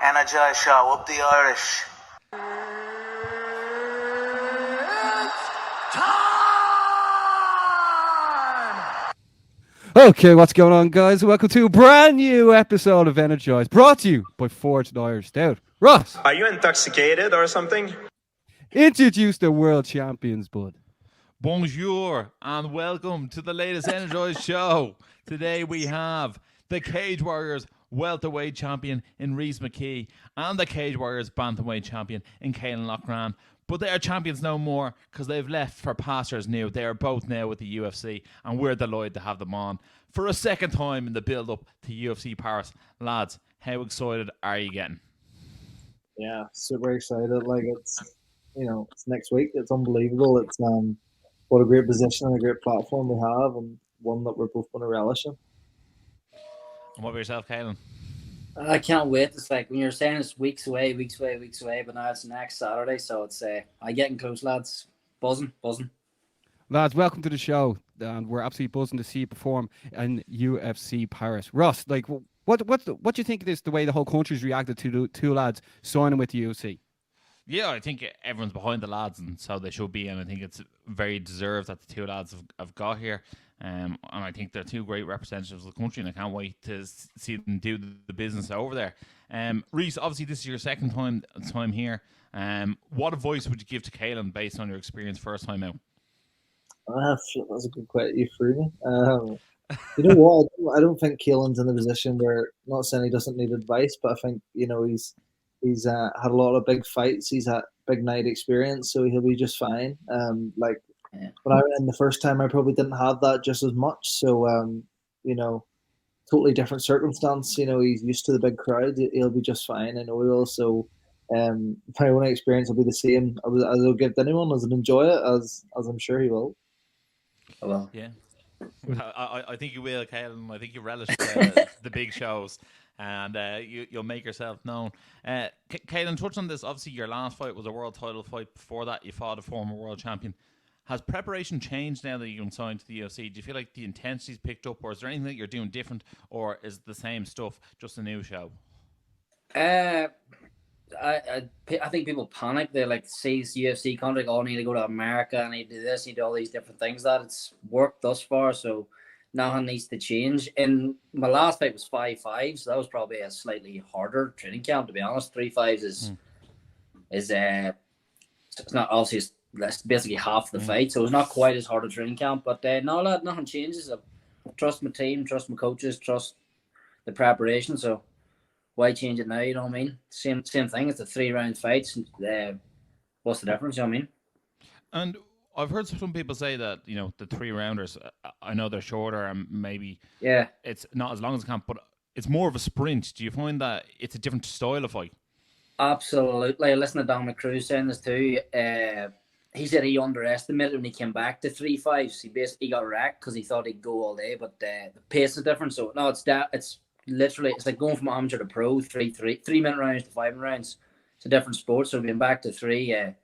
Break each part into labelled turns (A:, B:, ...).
A: Energized show, up the Irish.
B: Okay, what's going on, guys? Welcome to a brand new episode of Energized, brought to you by Forged Irish Stout. Ross,
C: are you intoxicated or something?
B: Introduce the world champions, bud.
D: Bonjour and welcome to the latest Energized show. Today we have the Cage Warriors welterweight champion in Rhys McKee and the Cage Warriors bantamweight champion in Caolan Loughran. But they are champions no more because they've left for pastures new. They are both now with the UFC and we're delighted to have them on for a second time in the build-up to UFC Paris. Lads, how excited are you getting?
E: Yeah, super excited. Like it's next week. It's unbelievable. It's what a great position and a great platform we have, and one that we're both going to relish in.
D: And what about yourself, Caolan?
F: I can't wait. It's like when you're saying it's weeks away, but now it's next Saturday, so it's I getting close, lads. Buzzing.
B: Lads, welcome to the show, and we're absolutely buzzing to see you perform in UFC Paris. Ross, like, what do you think of this? The way the whole country's reacted to the two lads signing with the UFC?
D: Yeah, I think everyone's behind the lads, and so they should be. And I think it's very deserved that the two lads have got here. And I think they're two great representatives of the country, and I can't wait to see them do the business over there. Rhys, obviously this is your second time here. What advice would you give to Caolan based on your experience first time out?
E: That's a good question. You threw me. You know what? I don't think Caolan's in a position where, not saying he doesn't need advice, but I think he's had a lot of big fights. He's had big night experience, so he'll be just fine. When I went in the first time, I probably didn't have that just as much. So, totally different circumstance. He's used to the big crowd. He'll be just fine. I know he will. So, my own experience will be the same as I'll give to anyone, as I'll enjoy it, as I'm sure he will.
F: Well,
D: yeah. I think you will, Caolan. I think you relish the big shows, and you'll make yourself known. Caolan, touch on this. Obviously, your last fight was a world title fight. Before that, you fought a former world champion. Has preparation changed now that you've been signed to the UFC? Do you feel like the intensity's picked up, or is there anything that you're doing different, or is it the same stuff, just a new show?
F: I think people panic. They like see UFC contract. Oh, I need to go to America. I need to do this. I need to do all these different things. That it's worked thus far, so nothing needs to change. And my last fight was 5-5, so that was probably a slightly harder training camp. To be honest, 3-5s is it's not obviously. That's basically half the fight, so it's not quite as hard a training camp. But no, lad, nothing changes. I trust my team, trust my coaches, trust the preparation. So why change it now? You know what I mean? Same thing. It's a 3-round fight. What's the difference? You know what I mean?
D: And I've heard some people say that the 3-rounders. I know they're shorter and maybe it's not as long as a camp, but it's more of a sprint. Do you find that it's a different style of fight?
F: Absolutely. I listened to Dominic Cruz saying this too. He said he underestimated when he came back to 3-5s. He basically got wrecked because he thought he'd go all day, but the pace is different. So no, it's literally it's like going from amateur to pro. 3-minute rounds to 5-minute rounds. It's a different sport. So being back to 3,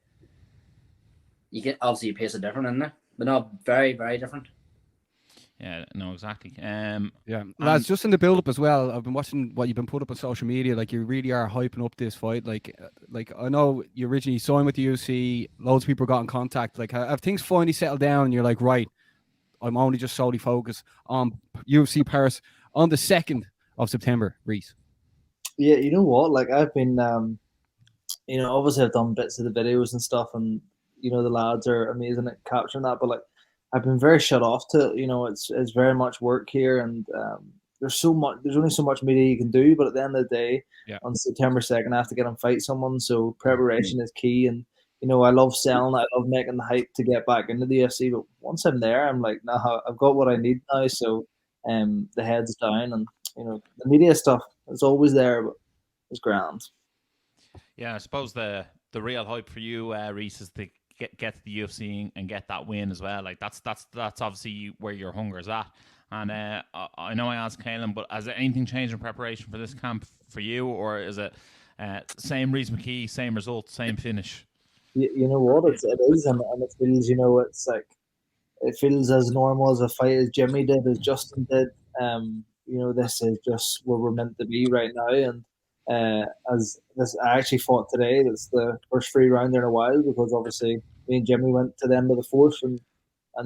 F: you get obviously your pace is different, isn't it? But not very, very different.
D: Yeah, no, exactly.
B: Lads, just in the build-up as well, I've been watching what you've been put up on social media. Like, you really are hyping up this fight. Like I know you originally signed with the UFC. Loads of people got in contact. Like, have things finally settled down and you're like, right, I'm only just solely focused on UFC Paris on the 2nd of September, Rhys?
E: Yeah, you know what? Like, I've been, obviously I've done bits of the videos and stuff, and, the lads are amazing at capturing that, but, like, I've been very shut off to it. It's very much work here, and there's only so much media you can do. But at the end of the day, on September 2nd, I have to get and fight someone. So preparation is key, and I love selling. I love making the hype to get back into the UFC. But once I'm there, I'm like, nah, I've got what I need now. So the head's down, and the media stuff is always there, but it's grand.
D: Yeah, I suppose the real hype for you, Rhys, is to get to the UFC and get that win as well. Like that's obviously where your hunger is at. And I know I asked Caolan, but has anything changed in preparation for this camp for you, or is it same Rhys McKee, same result, same finish?
E: You know what? It is, and it feels, it's like it feels as normal as a fight as Jimmy did, as Justin did. This is just where we're meant to be right now. And as this, I actually fought today. That's the first free rounder in a while, because obviously me and Jimmy went to the end of the fourth, and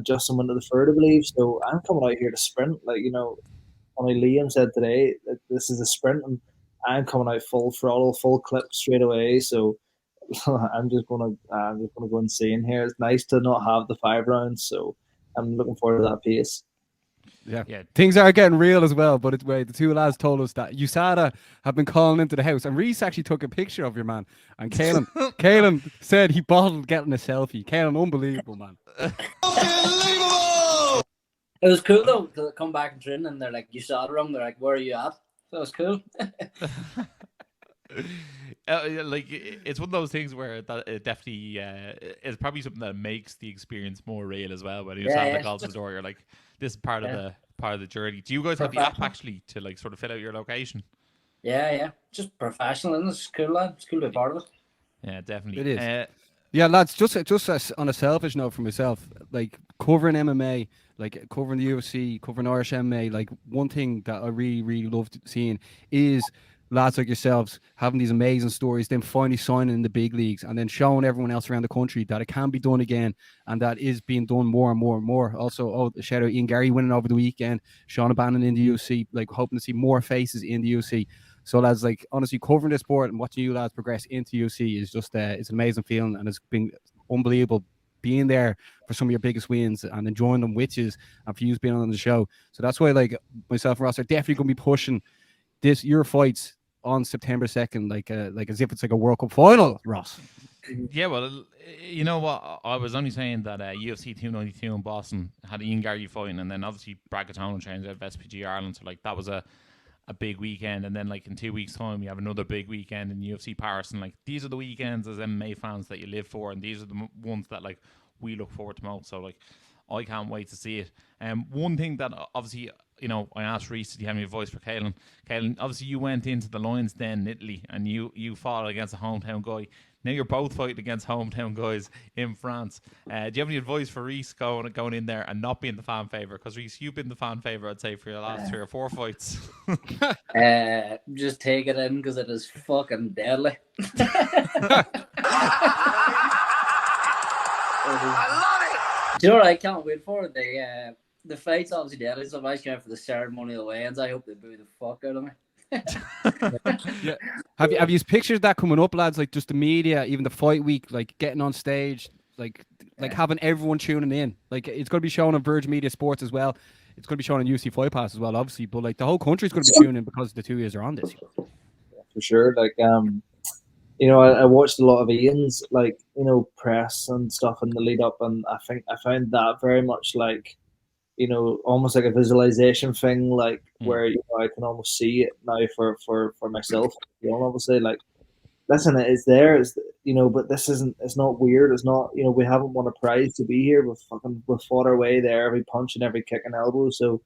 E: Justin went to the third, I believe. So I'm coming out here to sprint. Only Liam said today that this is a sprint, and I'm coming out full throttle, full clip straight away. So I'm just gonna go insane here. It's nice to not have the 5 rounds, so I'm looking forward to that pace.
B: Yeah. Things are getting real as well. But the two lads told us that USADA have been calling into the house, and Rhys actually took a picture of your man. And Caolan said he bottled getting a selfie. Caolan, unbelievable, man.
F: It was cool though to come back and train, and they're like, "You saw it wrong." They're like, "Where are you at?" So it was cool.
D: It's one of those things where it definitely is probably something that makes the experience more real as well. When you have the calls to the door, you're like, "This is part of the journey." Do you guys have the app actually to like sort of fill out your location?
F: Yeah, just professional, and it's cool, lad. It's cool to be part of it.
D: Yeah, definitely.
B: It is. Yeah, lads, just on a selfish note for myself, like covering MMA, like covering the UFC, covering Irish MMA, like one thing that I really, really loved seeing is lads like yourselves having these amazing stories, then finally signing in the big leagues, and then showing everyone else around the country that it can be done again, and that is being done more and more and more. Also, shout out Ian Gary winning over the weekend, Sean O'Bannon in the UFC, like hoping to see more faces in the UFC. So lads, like honestly, covering this sport and watching you lads progress into UFC is just it's an amazing feeling, and it's been unbelievable being there for some of your biggest wins and enjoying them with you, and for you being on the show. So that's why, like, myself and Ross are definitely going to be pushing your fights on September 2nd, like as if it's like a World Cup final, Ross.
D: Yeah, well, you know what? I was only saying that UFC 292 in Boston had Ian Gary fighting, and then obviously Brad Catone changed out of SPG Ireland, so like that was a big weekend. And then like in 2 weeks' time, you have another big weekend in UFC Paris, and like these are the weekends as MMA fans that you live for, and these are the ones that like we look forward to most. So like I can't wait to see it. One thing that obviously, you know, I asked Rhys, did you have any advice for Caolan? Caolan, obviously you went into the Lions Den in Italy, and you fought against a hometown guy. Now you're both fighting against hometown guys in France. Do you have any advice for Rhys going in there and not being the fan favourite? Because Rhys, you've been the fan favourite, I'd say, for your last 3 or 4 fights.
F: Just take it in, because it is fucking deadly.
A: I love it.
F: Do you know what I can't wait for? The fight's obviously deadly, so I'm actually going for the ceremonial weigh-ins. I hope they boo the fuck out of me.
B: Yeah. Have you pictured that coming up, lads? Like just the media, even the fight week, like getting on stage, like having everyone tuning in. Like it's going to be shown on Virgin Media Sports as well. It's going to be shown on UFC Fight Pass as well, obviously. But like the whole country's going to be tuning in because the 2 years are on this.
E: For sure. Like I watched a lot of Ian's press and stuff in the lead up, and I think I found that very much like, almost like a visualization thing, like where I can almost see it now for myself. Obviously, like, listen, it's there, but this isn't. It's not weird. It's not. We haven't won a prize to be here. We've fought our way there, every punch and every kick and elbow. So,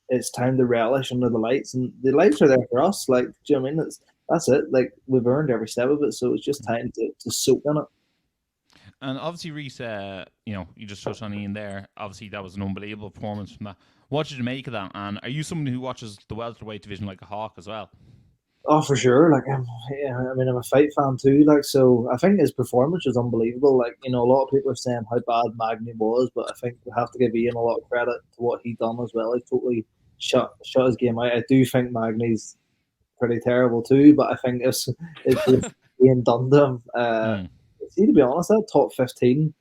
E: it's time to relish under the lights, and the lights are there for us. Like, do you know what I mean? That's it. Like, we've earned every step of it. So it's just time to soak in it.
D: And obviously, Rhys, you just touched on Ian there. Obviously, that was an unbelievable performance from that. What did you make of that? And are you someone who watches the welterweight division like a hawk as well?
E: Oh, for sure. Like, I'm a fight fan too. Like, so I think his performance was unbelievable. Like, a lot of people are saying how bad Magny was, but I think we have to give Ian a lot of credit to what he done as well. He totally shut his game out. I do think Magny's pretty terrible too, but I think it's Ian done to him. See, to be honest, that top 15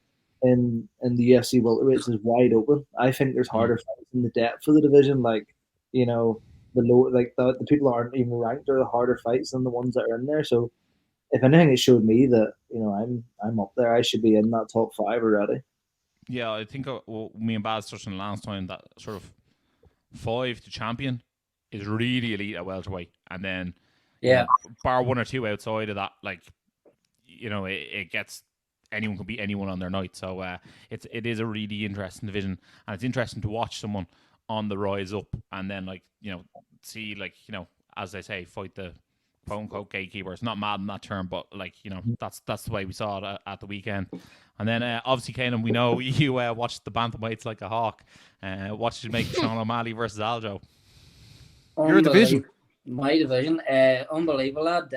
E: in the UFC welterweights is wide open. I think there's harder fights in the depth of the division. Like, the low, like the people that aren't even ranked are the harder fights than the ones that are in there. So, if anything, it showed me that I'm up there. I should be in that top 5 already.
D: Yeah, I think me and Baz touched on last time that sort of 5 to champion is really elite at welterweight, and then bar 1 or 2 outside of that, like. It gets anyone can beat anyone on their night. So it is a really interesting division, and it's interesting to watch someone on the rise up, and then see as they say, fight the quote unquote gatekeeper. It's not mad in that term, but that's the way we saw it at the weekend. And then obviously, Caolan, we know you watched the bantamweights like a hawk. What did you make Sean O'Malley versus Aljo?
B: Your division.
F: My division. Unbelievable, lad.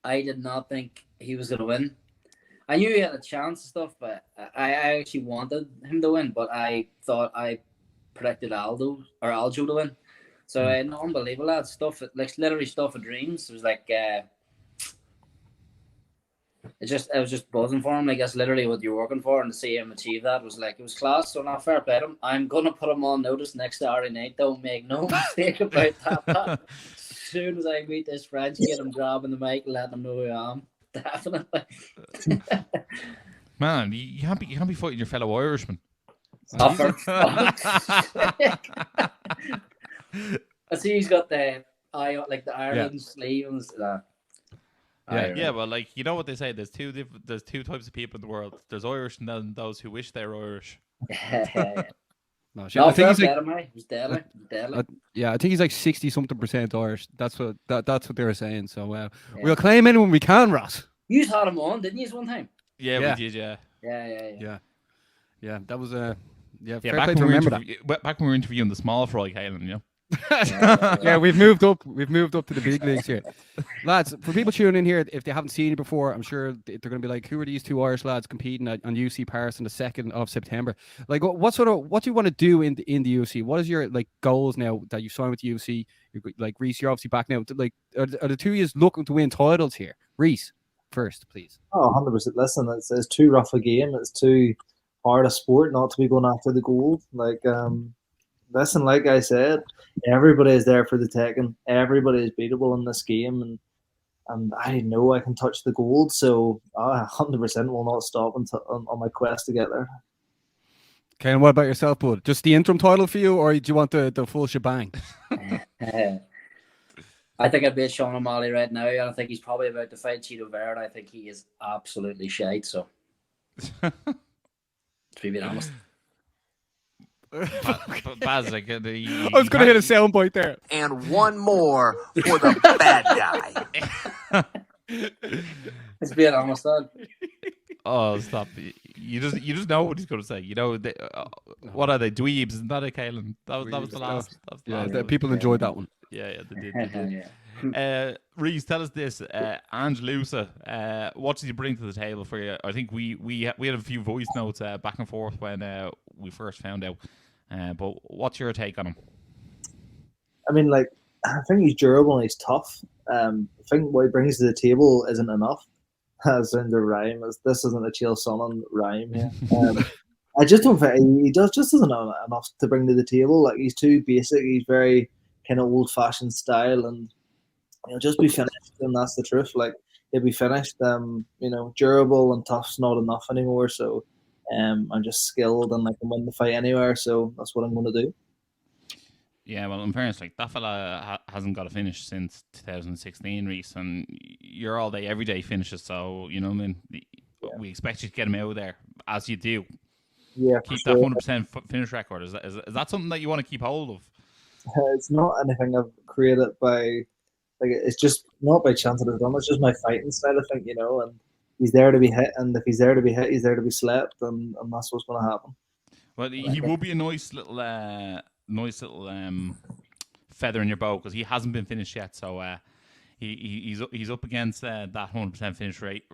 F: I did not think he was going to win. I knew he had a chance and stuff, but I actually wanted him to win, but I thought I predicted Aljo to win. So unbelievable, lad. Stuff, like literally stuff of dreams. It was like it was just buzzing for him. I guess literally what you're working for, and to see him achieve that was like, it was class. So not fair play to him. I'm gonna put him on notice next Saturday night. Don't make no mistake about that. As soon as I meet this French, get him grabbing the mic and letting him know who I am. Definitely.
D: Man, you can't be fighting your fellow Irishman.
F: Oh, for fuck's sake. I see he's got the Ireland sleeve and stuff.
D: Yeah, well, like, you know what they say, there's two types of people in the world. There's Irish and then those who wish they were Irish.
B: No, I
F: No,
B: think he's
F: fair
B: like,
F: play to him, he's deadly.
B: yeah, I think he's like 60-something% Irish. That's what they were saying. So we'll claim anyone we can, Ross.
F: You had him on, didn't you, one time?
D: Yeah,
B: Yeah.
D: we did, yeah.
B: Yeah. That was fair
D: Back
B: play to remember that.
D: Back when we were interviewing the small fry, Caolan, you know.
B: Yeah, we've moved up to the big leagues here, lads. For people tuning in here, if they haven't seen you before, I'm sure they're going to be like, who are these two Irish lads competing on UFC Paris on the 2nd of September? Like, what do you want to do in the UFC? What is your like goals now that you signed with the UFC? Like, Rhys, you're obviously back now. Like, are the two of you looking to win titles here? Rhys, first, please.
E: Oh, 100%. Listen, it's too rough a game. It's too hard a sport not to be going after the gold. Like, listen, like I said, everybody is there for the taking. Everybody is beatable in this game, and I know I can touch the gold, so I 100% will not stop until on my quest to get there.
B: Okay, and what about yourself, bud? Just the interim title for you, or do you want the full shebang?
F: I think I'd beat Sean O'Malley right now, and I think he's probably about to fight Cheeto Vera, and I think he is absolutely shite, so to be being honest.
D: Baz, like,
B: I was going to hit a soundbite there.
A: And one more for the bad guy.
F: Let's be honest, lad.
D: Oh, stop! You just know what he's going to say. You know, what are they? Dweebs, isn't that a Caolan? That was the last.
B: People enjoyed that one.
D: Yeah, they did. Rhys, tell us this. Ange Lusa, what did he bring to the table for you? I think we had a few voice notes back and forth when we first found out. But what's your take on him?
E: I mean, like, I think he's durable and he's tough. I think what he brings to the table isn't enough. As in the rhyme, this isn't a Chael Sonnen rhyme. Yeah. I just don't think he doesn't have enough to bring to the table. Like, he's too basic. He's very kind of old-fashioned style, and just be finished. And that's the truth. Like, he'll be finished. Durable and tough's not enough anymore. So, I'm just skilled and I can win the fight anywhere. So that's what I'm going to do.
D: Yeah, well, in fairness, like, that fella hasn't got a finish since 2016, Rhys, and you're all day, every day finishes. So, you know what I mean? We expect you to get him out there, as you do.
E: Yeah,
D: keep that 100% finish record. Is that something that you want to keep hold of?
E: It's not anything I've created it's just not by chance that I've done. It's just my fighting style, I think, and he's there to be hit, and if he's there to be hit, he's there to be slapped, and that's what's going to happen.
D: Well, he will be a nice little feather in your bow, because he hasn't been finished yet. So he's up against that 100% finish rate.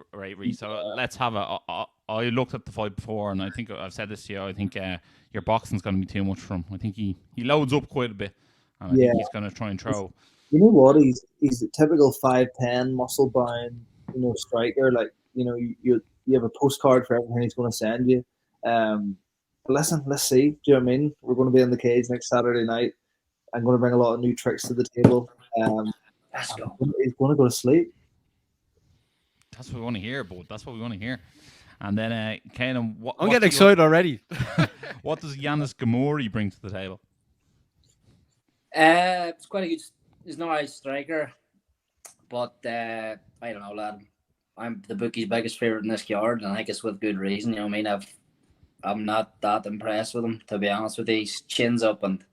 D: So let's have I looked at the fight before, and I think I've said this to you. I think your boxing's going to be too much for him. I think he loads up quite a bit, and I think he's going to try and throw.
E: You know what? He's a typical 5'10" muscle bound, striker. Like, you have a postcard for everything he's going to send you. Listen, let's see. Do you know what I mean? We're going to be in the cage next Saturday night. I'm going to bring a lot of new tricks to the table.
F: Let's go.
E: He's going to go to sleep.
D: That's what we want to hear, bud. That's what we want to hear. And then, Caolan,
B: I'm getting excited already.
D: What does Yanis Gamori bring to the table?
F: It's quite a good. He's not a striker, but I don't know, lad. I'm the bookie's biggest favorite in this card, and I think it's with good reason. You know what I mean? I'm not that impressed with him, to be honest with you. His chin's up, and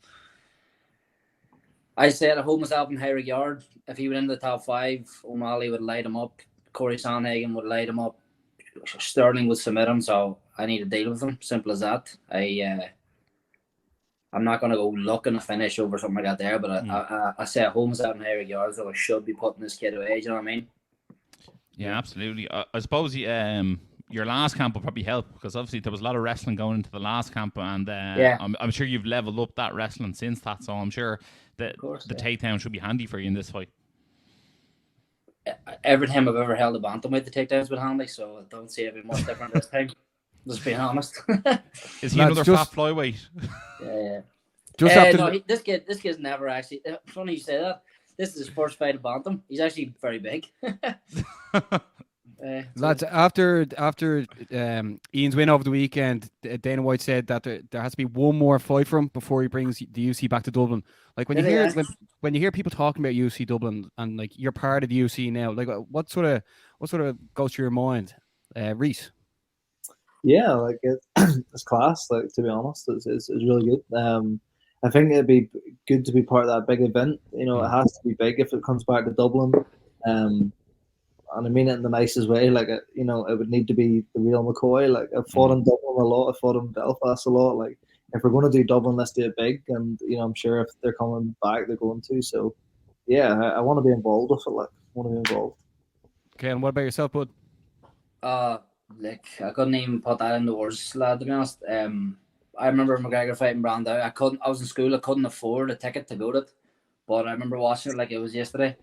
F: I said I hold myself in high regard. If he went into the top 5, O'Malley would light him up. Corey Sandhagen would light him up. Sterling would submit him, so I need to deal with him. Simple as that. I'm not going to go looking to finish over something like that there, but I say Holmes out in higher yards, so I should be putting this kid away. Do you know what I mean?
D: Yeah, absolutely. I suppose your last camp will probably help, because obviously there was a lot of wrestling going into the last camp, and I'm sure you've leveled up that wrestling since that, so I'm sure that the takedown should be handy for you in this fight.
F: Every time I've ever held a bantamweight, the takedown's been handy, so I don't see it being much different this time. Just being honest.
D: Is he another fat flyweight?
F: Yeah. This kid's never actually. Funny you say that. This is his first fight at bantam. He's actually very big.
B: Lads, after Ian's win over the weekend, Dana White said that there has to be one more fight for him before he brings the UFC back to Dublin. Like when you hear people talking about UFC Dublin, and like you're part of the UFC now, like what sort of goes through your mind, Rhys?
E: Yeah, like it's class. Like, to be honest, it's really good. I think it'd be good to be part of that big event. You know, it has to be big if it comes back to Dublin. And I mean it in the nicest way. Like, it would need to be the real McCoy. Like, I've fought in Dublin a lot. I've fought in Belfast a lot. Like, if we're going to do Dublin, let's do it big. And, I'm sure if they're coming back, they're going to. So, yeah, I want to be involved with it. Like, I want to be involved.
B: Okay, and what about yourself, bud?
F: Like, I couldn't even put that into words, lad, to be honest. I remember McGregor fighting Brandao. I was in school. I couldn't afford a ticket to go to it, but I remember watching it like it was yesterday.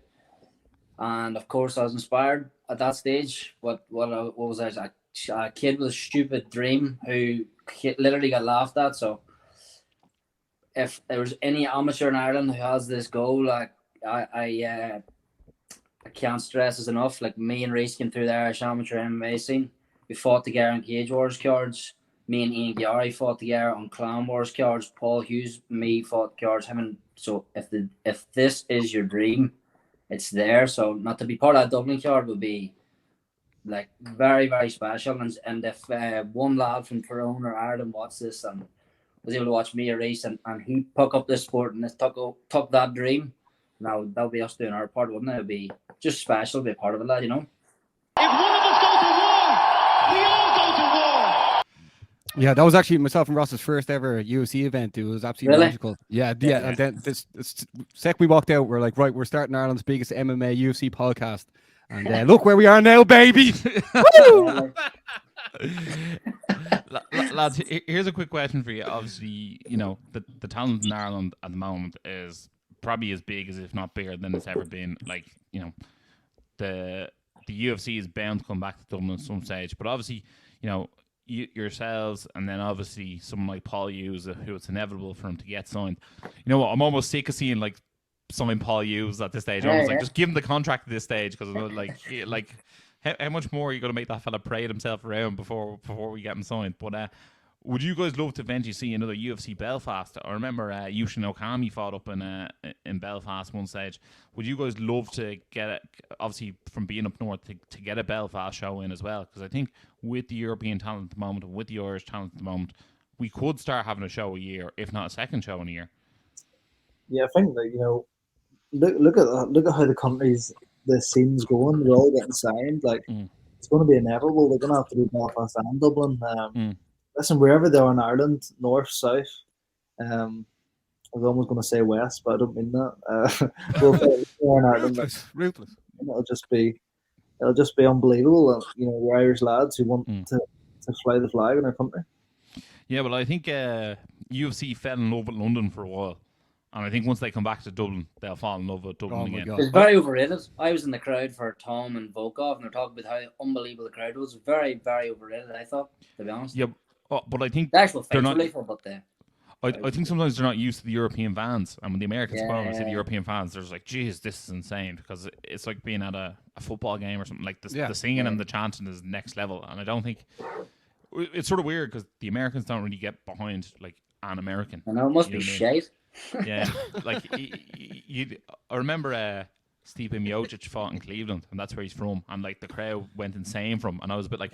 F: And of course, I was inspired at that stage. What was I? A kid with a stupid dream who literally got laughed at. So, if there was any amateur in Ireland who has this goal, like I can't stress this enough. Like, me and Rhys came through the Irish amateur MMA scene. We fought together on Cage Wars cards. Me and Ian Gary fought together on Clan Wars cards. Paul Hughes, me fought cards. So if this is your dream, it's there. So not to be part of that Dublin card would be like very, very special. And if one lad from Tyrone or Ireland watched this and was able to watch me or Rhys and he took up this sport and took that dream, now that'll be us doing our part, wouldn't it? It'd be just special to be a part of it, lad, you know?
G: If one of us goes to war, we all go to war.
B: Yeah, that was actually myself and Ross's first ever UFC event. It was absolutely
F: Really?
B: magical. Yeah. And then this sec we walked out, we're like, right, we're starting Ireland's biggest MMA UFC podcast. And look where we are now, baby. Woo!
D: Lads, here's a quick question for you. Obviously, the talent in Ireland at the moment is probably as big as, if not bigger than it's ever been. Like, the UFC is bound to come back to Dublin at some stage. But obviously, yourselves, and then obviously someone like Paul Hughes, who it's inevitable for him to get signed. You know what? I'm almost sick of seeing like sign Paul Hughes at this stage. Like, just give him the contract at this stage, because like how much more are you going to make that fella parade himself around before we get him signed? But would you guys love to eventually see another UFC Belfast? I remember Yushin Okami fought up in Belfast one stage. Would you guys love to get it, obviously from being up north, to get a Belfast show in as well? Because I think with the European talent at the moment and with the Irish talent at the moment, we could start having a show a year, if not a second show in a year.
E: Yeah, I think that look at how the countries, the scene's going. They're all getting signed. Like, it's going to be inevitable. They're going to have to do Belfast and Dublin. Listen, wherever they are in Ireland, north, south. I was almost going to say west, but I don't mean that. We're in Ireland.
B: Ruthless.
E: It'll just be unbelievable. We're Irish lads who want to fly the flag in our country.
D: Yeah, well, I think UFC fell in love with London for a while. And I think once they come back to Dublin, they'll fall in love with Dublin again.
F: It's very overrated. I was in the crowd for Tom and Volkov, and they're talking about how unbelievable the crowd was. Very, very overrated, I thought, to be honest.
D: Yeah, but I think
F: the actual
D: they're not.
F: I
D: think sometimes they're not used to the European fans, and when the Americans come over and see the European fans, they're just like, "Geez, this is insane," because it's like being at a football game or something. Like the singing and the chanting is next level, and I don't think it's sort of weird because the Americans don't really get behind like an American.
F: I know, it must be shite.
D: Yeah, like I remember Stipe Miocic fought in Cleveland, and that's where he's from, and like the crowd went insane from him, and I was a bit like,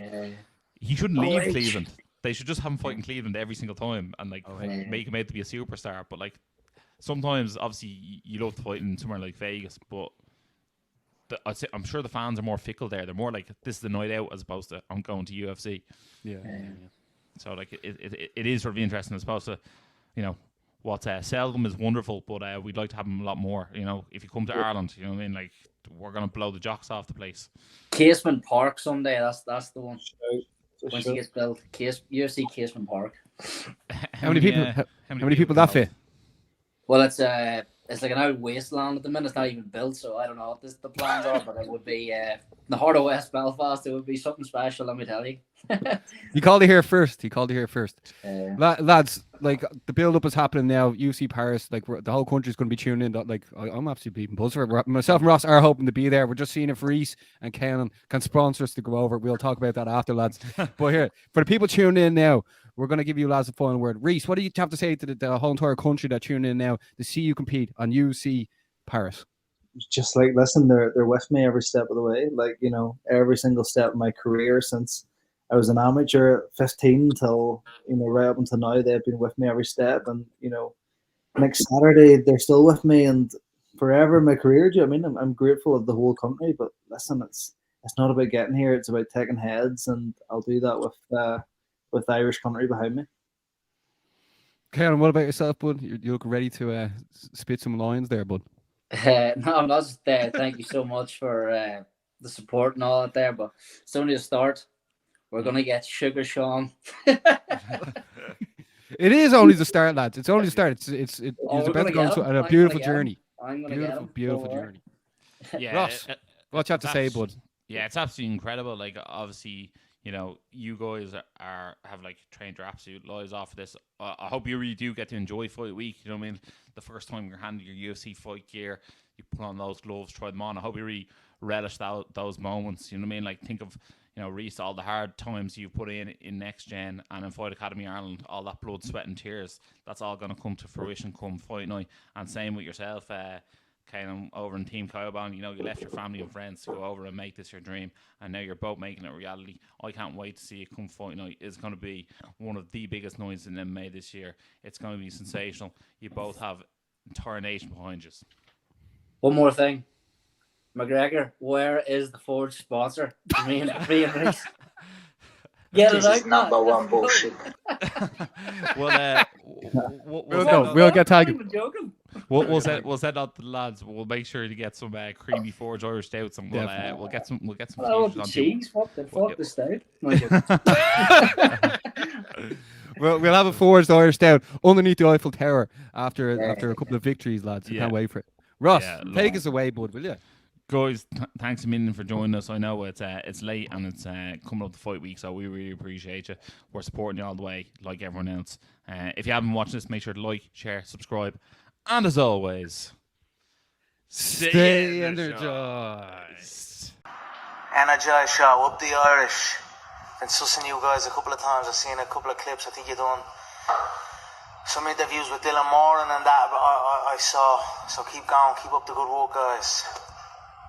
D: he shouldn't leave Cleveland. They should just have him fight in Cleveland every single time and like make him out to be a superstar. But like sometimes, obviously, you love to fight in somewhere like Vegas, but I'm sure the fans are more fickle there. They're more like, this is the night out as opposed to I'm going to UFC.
B: Yeah.
D: So like it is sort of interesting as opposed to, what's seldom is wonderful, but we'd like to have them a lot more. If you come to Ireland, you know what I mean. Like, we're gonna blow the jocks off the place.
F: Casement Park someday. That's the one. When
E: Sure.
F: she gets built, UFC Casement Park.
B: How many people? How many people that fit?
F: Well, it's like an out wasteland at the minute. It's not even built, so I don't know what the plans are. But it would be in the heart of West Belfast. It would be something special. Let me tell you.
B: He called it here first.
F: Uh,
B: Lads, like the build up is happening now. UC Paris, like the whole country's going to be tuning in. Like I'm absolutely beating buzz for it. Myself and Ross are hoping to be there. We're just seeing if Rhys and Caolan can sponsor us to go over. We'll talk about that after, lads. But here, for the people tuning in now, we're going to give you lads a final word. Rhys, what do you have to say to the whole entire country that tune in now to see you compete on UC Paris?
E: Just like, listen, they're with me every step of the way. Like, every single step of my career since I was an amateur at 15 till, right up until now, they've been with me every step. And, next Saturday, they're still with me and forever in my career. Do you know what I mean? I'm grateful of the whole country, but listen, it's not about getting here. It's about taking heads, and I'll do that with the Irish country behind me.
B: Caolan, what about yourself, bud? You look ready to spit some lines there, bud.
F: no, I'm not just there. Thank you so much for the support and all that there, but it's only a start. We're gonna get Sugar Sean.
B: It is only the start, lads. It's only the start. It's
F: we're
B: about to go on a
F: I'm
B: beautiful
F: gonna get him.
B: journey.
F: I'm gonna get him.
B: Beautiful
F: Don't worry.
B: journey.
D: Yeah,
B: Ross, what you have to say, bud?
D: Yeah, it's absolutely incredible. Like, obviously, you guys have like trained your absolute lives off of this. I hope you really do get to enjoy fight week. You know what I mean? The first time you're handing your UFC fight gear, you put on those gloves, try them on. I hope you really relish those moments. You know what I mean? Like, think of, Rhys, all the hard times you've put in Next Gen and in Fight Academy Ireland, all that blood, sweat and tears. That's all going to come to fruition come fight night. And same with yourself, Caolan, over in Team Cowbound. You left your family and friends to go over and make this your dream, and now you're both making it a reality. I can't wait to see it come fight night. It's going to be one of the biggest nights in MMA this year. It's going to be sensational. You both have entire nation behind you.
F: One more thing, McGregor, where is the Forge sponsor? Me and Rhys. Get it out,
H: number one bullshit.
B: We'll get tagged.
D: We'll send out the lads. We'll make sure to get some creamy Forge Irish stouts, and we'll get some.
F: Oh, the cheese! What the fuck the stout?
B: We'll have a forged Irish stout underneath the Eiffel Tower after a couple of victories, lads. I can't wait for it. Ross, take us away, bud, will you?
D: Guys, thanks a million for joining us. I know it's late and it's coming up to fight week, so we really appreciate you. We're supporting you all the way, like everyone else. If you haven't watched this, make sure to like, share, subscribe, and as always, stay energized.
A: Energized show, up the Irish. Been sussing you guys a couple of times. I've seen a couple of clips. I think you've done some interviews with Dylan Moran and that I saw. So keep going, keep up the good work, guys.